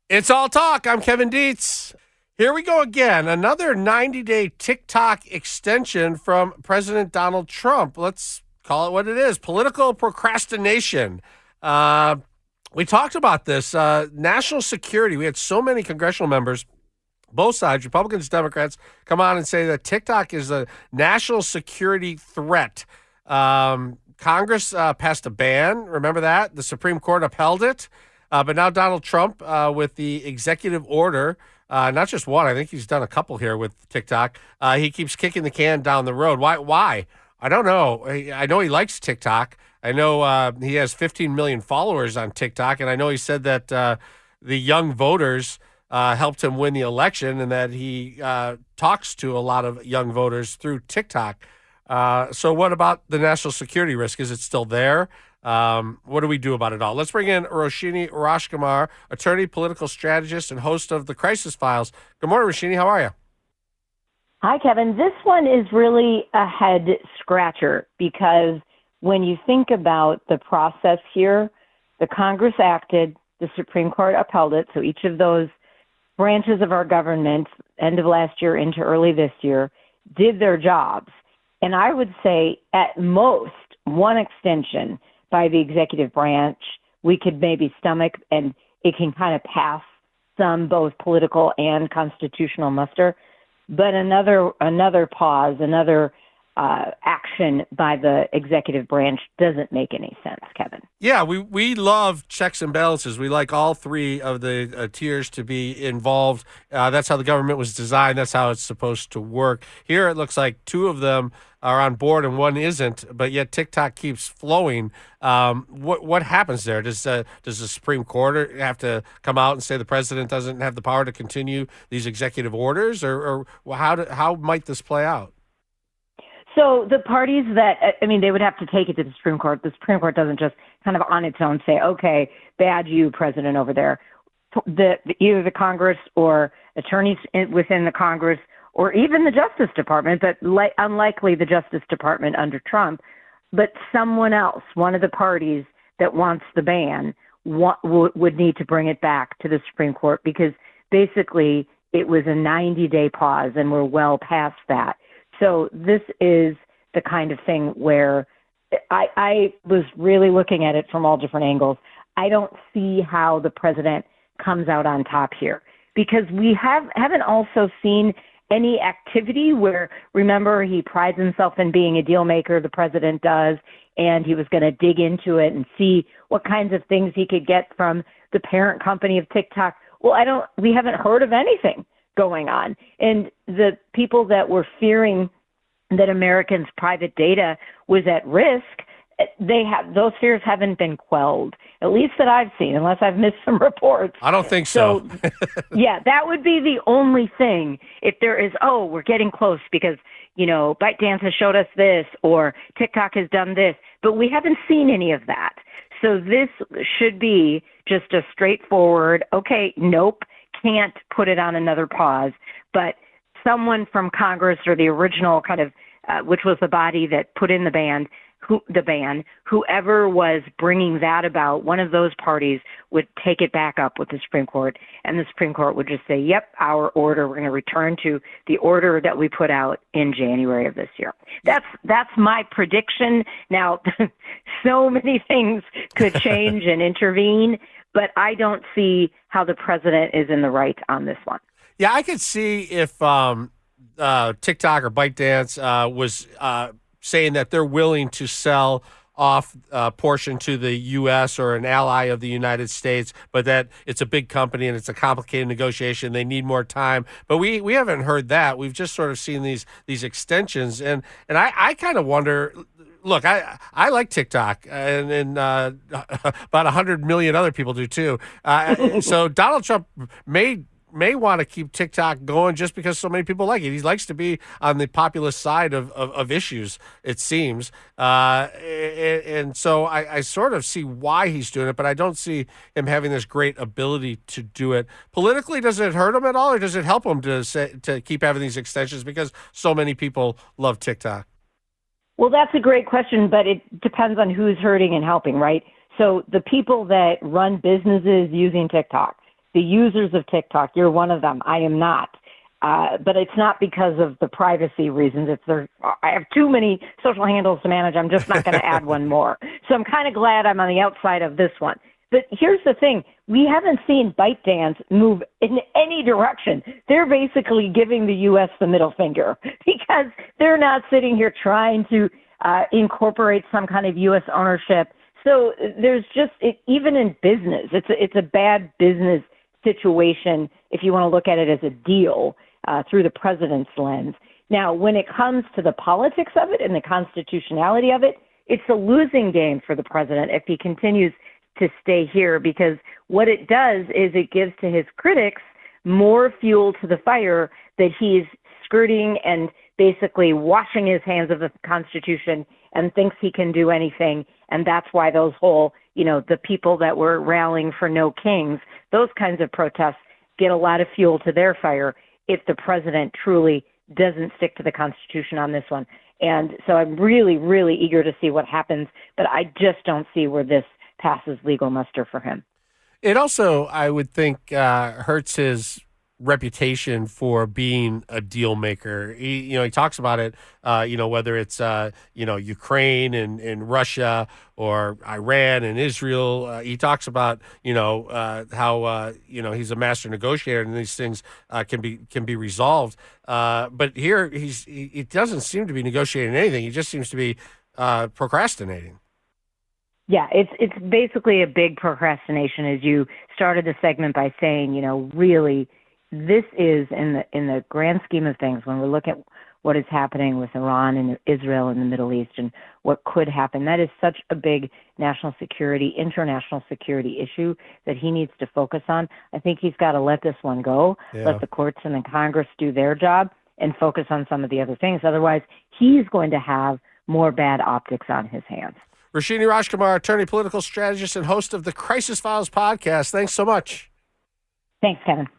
It's all talk. I'm Kevin Dietz. Here we go again. Another 90-day TikTok extension from President Donald Trump. Let's call it what it is: political procrastination. Uh, we talked about this. National security. We had so many congressional members, both sides, Republicans, Democrats, come on and say that TikTok is a national security threat. Congress passed a ban. Remember that? The Supreme Court upheld it. But now Donald Trump, with the executive order, not just one, I think he's done a couple here with TikTok. He keeps kicking the can down the road. Why? I don't know. I know he likes TikTok. I know he has 15 million followers on TikTok, and I know he said that the young voters helped him win the election, and that he talks to a lot of young voters through TikTok. So what about the national security risk? Is it still there? What do we do about it all? Let's bring in Roshini, attorney, political strategist, and host of the Crisis Files. Good morning, Roshini. How are you? Hi, Kevin. This one is really a head scratcher because when you think about the process here, the Congress acted, the Supreme Court upheld it. So each of those branches of our government, end of last year into early this year, did their jobs. And I would say at most one extension by the executive branch we could maybe stomach, and it can kind of pass some both political and constitutional muster. But another pause, another action by the executive branch doesn't make any sense, Kevin. Yeah, we love checks and balances. We like all three of the tiers to be involved. That's how the government was designed. That's how it's supposed to work. Here it looks like two of them are on board and one isn't, but yet TikTok keeps flowing. What happens there? Does the Supreme Court have to come out and say the president doesn't have the power to continue these executive orders, or how might this play out? So the parties they would have to take it to the Supreme Court. The Supreme Court doesn't just kind of on its own say, okay, bad you, president over there. Either the Congress or attorneys within the Congress or even the Justice Department, but unlikely the Justice Department under Trump, but someone else, one of the parties that wants the ban, would need to bring it back to the Supreme Court because basically it was a 90-day pause and we're well past that. So this is the kind of thing where I was really looking at it from all different angles. I don't see how the president comes out on top here because we haven't also seen any activity where, remember, he prides himself in being a deal maker, the president does, and he was going to dig into it and see what kinds of things he could get from the parent company of TikTok. Well, we haven't heard of anything going on. And the people that were fearing that Americans' private data was at risk, those fears haven't been quelled, at least that I've seen, unless I've missed some reports. I don't think so. Yeah, that would be the only thing. If there is, we're getting close because, ByteDance has showed us this or TikTok has done this, but we haven't seen any of that. So this should be just a straightforward, okay, nope, can't put it on another pause, but someone from Congress or the original kind of, which was the body that put in the ban, whoever was bringing that about, one of those parties would take it back up with the Supreme Court, and the Supreme Court would just say, yep, our order, we're going to return to the order that we put out in January of this year. That's my prediction. Now, so many things could change and intervene, but I don't see how the president is in the right on this one. Yeah, I could see if TikTok or ByteDance was saying that they're willing to sell off a portion to the U.S. or an ally of the United States, but that it's a big company and it's a complicated negotiation. They need more time. But we haven't heard that. We've just sort of seen these extensions. And I kind of wonder, look, I like TikTok, and about 100 million other people do too. So Donald Trump may want to keep TikTok going just because so many people like it. He likes to be on the populist side of issues, it seems. And so I sort of see why he's doing it, but I don't see him having this great ability to do it. Politically, does it hurt him at all, or does it help him to keep having these extensions because so many people love TikTok? Well, that's a great question, but it depends on who's hurting and helping, right? So the people that run businesses using TikTok, the users of TikTok. You're one of them. I am not. But it's not because of the privacy reasons. I have too many social handles to manage. I'm just not going to add one more. So I'm kind of glad I'm on the outside of this one. But here's the thing. We haven't seen ByteDance move in any direction. They're basically giving the U.S. the middle finger because they're not sitting here trying to incorporate some kind of U.S. ownership. So there's just, even in business, it's a bad business situation if you want to look at it as a deal through the president's lens. Now, when it comes to the politics of it and the constitutionality of it, it's a losing game for the president if he continues to stay here, because what it does is it gives to his critics more fuel to the fire that he's skirting and basically washing his hands of the Constitution and thinks he can do anything. And that's why those whole, the people that were rallying for no kings, those kinds of protests get a lot of fuel to their fire if the president truly doesn't stick to the Constitution on this one. And so I'm really, really eager to see what happens, but I just don't see where this passes legal muster for him. It also, I would think, hurts his reputation for being a deal maker. He talks about it, whether it's, Ukraine and Russia or Iran and Israel. He talks about, how, he's a master negotiator and these things can be resolved. But here he doesn't seem to be negotiating anything. He just seems to be procrastinating. Yeah, it's basically a big procrastination, as you started the segment by saying, really, this is in the grand scheme of things, when we look at what is happening with Iran and Israel in the Middle East and what could happen, that is such a big national security, international security issue that he needs to focus on. I think he's got to let this one go, let the courts and the Congress do their job and focus on some of the other things. Otherwise, he's going to have more bad optics on his hands. Roshini Rajkumar, attorney, political strategist, and host of the Crisis Files podcast. Thanks so much. Thanks, Kevin.